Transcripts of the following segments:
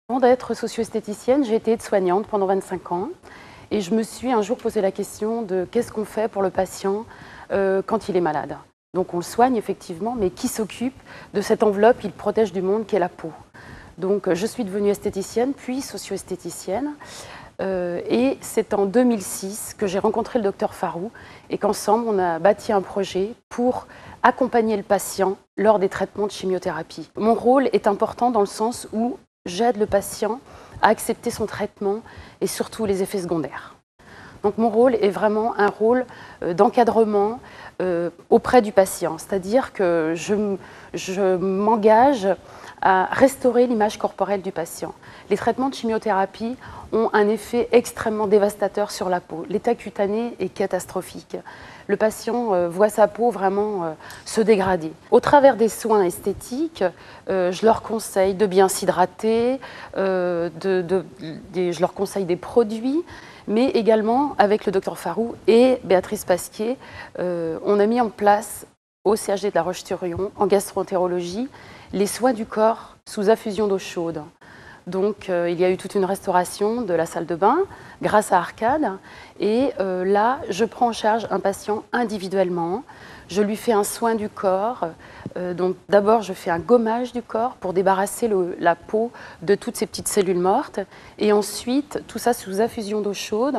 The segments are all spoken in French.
Avant d'être socio-esthéticienne, j'ai été aide-soignante pendant 25 ans et je me suis un jour posé la question de qu'est-ce qu'on fait pour le patient quand il est malade. Donc on le soigne effectivement, mais qui s'occupe de cette enveloppe qu'il protège du monde qu'est la peau. Donc je suis devenue esthéticienne, puis socio-esthéticienne. Et c'est en 2006 que j'ai rencontré le docteur Farou et qu'ensemble on a bâti un projet pour accompagner le patient lors des traitements de chimiothérapie. Mon rôle est important dans le sens où j'aide le patient à accepter son traitement et surtout les effets secondaires. Donc mon rôle est vraiment un rôle d'encadrement auprès du patient, c'est-à-dire que je m'engage à restaurer l'image corporelle du patient. Les traitements de chimiothérapie ont un effet extrêmement dévastateur sur la peau. L'état cutané est catastrophique. Le patient voit sa peau vraiment se dégrader. Au travers des soins esthétiques, je leur conseille de bien s'hydrater, je leur conseille des produits, mais également avec le docteur Farou et Béatrice Pasquier, on a mis en place au CHD de La Roche-sur-Yon, en gastroentérologie, les soins du corps sous infusion d'eau chaude. Donc il y a eu toute une restauration de la salle de bain grâce à Arcade. Et là, je prends en charge un patient individuellement. Je lui fais un soin du corps. Donc d'abord, je fais un gommage du corps pour débarrasser la peau de toutes ces petites cellules mortes. Et ensuite, tout ça sous infusion d'eau chaude.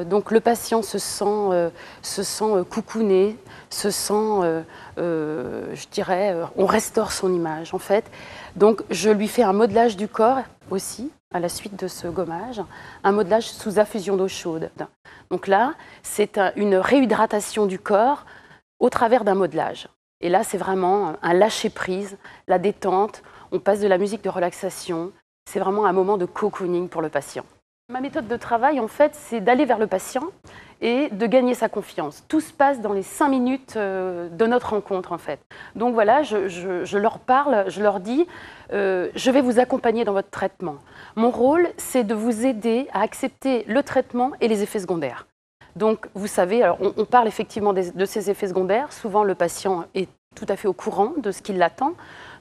Donc le patient se sent coucouné, se sent, je dirais, on restaure son image en fait. Donc je lui fais un modelage du corps aussi, à la suite de ce gommage, un modelage sous infusion d'eau chaude. Donc là, c'est une réhydratation du corps au travers d'un modelage. Et là, c'est vraiment un lâcher-prise, la détente, on passe de la musique de relaxation, c'est vraiment un moment de cocooning pour le patient. Ma méthode de travail, en fait, c'est d'aller vers le patient et de gagner sa confiance. Tout se passe dans les 5 minutes de notre rencontre, en fait. Donc voilà, je leur parle, je leur dis, je vais vous accompagner dans votre traitement. Mon rôle, c'est de vous aider à accepter le traitement et les effets secondaires. Donc, vous savez, alors, on parle effectivement de ces effets secondaires. Souvent, le patient est tout à fait au courant de ce qui l'attend.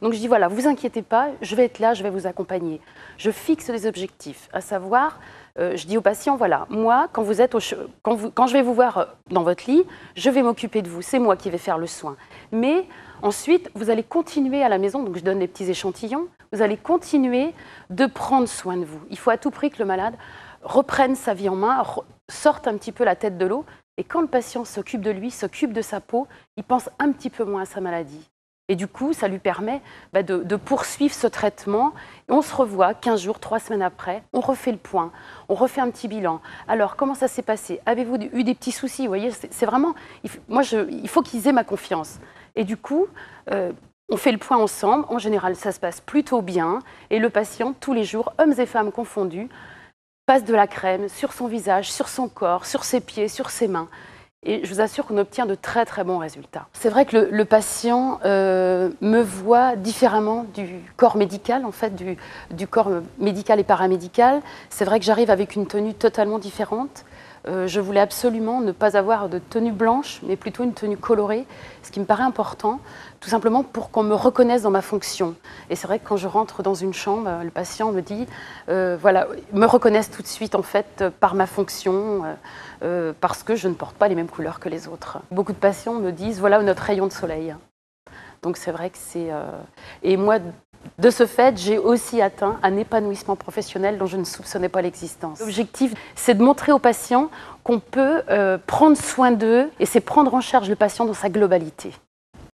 Donc je dis voilà, vous inquiétez pas, je vais être là, je vais vous accompagner. Je fixe des objectifs, à savoir, je dis au patient voilà, moi quand je vais vous voir dans votre lit, je vais m'occuper de vous, c'est moi qui vais faire le soin. Mais ensuite, vous allez continuer à la maison, donc je donne des petits échantillons, vous allez continuer de prendre soin de vous. Il faut à tout prix que le malade reprenne sa vie en main, sorte un petit peu la tête de l'eau. Et quand le patient s'occupe de lui, s'occupe de sa peau, il pense un petit peu moins à sa maladie. Et du coup, ça lui permet de poursuivre ce traitement. Et on se revoit 15 jours, 3 semaines après, on refait le point, on refait un petit bilan. Alors, comment ça s'est passé? Avez-vous eu des petits soucis? Vous voyez, c'est vraiment, il faut qu'ils aient ma confiance. Et du coup, on fait le point ensemble. En général, ça se passe plutôt bien. Et le patient, tous les jours, hommes et femmes confondus, passe de la crème sur son visage, sur son corps, sur ses pieds, sur ses mains. Et je vous assure qu'on obtient de très très bons résultats. C'est vrai que le patient me voit différemment du corps médical, en fait, du corps médical et paramédical. C'est vrai que j'arrive avec une tenue totalement différente. Je voulais absolument ne pas avoir de tenue blanche, mais plutôt une tenue colorée, ce qui me paraît important, tout simplement pour qu'on me reconnaisse dans ma fonction. Et c'est vrai que quand je rentre dans une chambre, le patient me dit, voilà, me reconnaissent tout de suite en fait par ma fonction, parce que je ne porte pas les mêmes couleurs que les autres. Beaucoup de patients me disent, voilà notre rayon de soleil. Donc c'est vrai que c'est... Et moi, de ce fait, j'ai aussi atteint un épanouissement professionnel dont je ne soupçonnais pas l'existence. L'objectif, c'est de montrer aux patients qu'on peut prendre soin d'eux et c'est prendre en charge le patient dans sa globalité.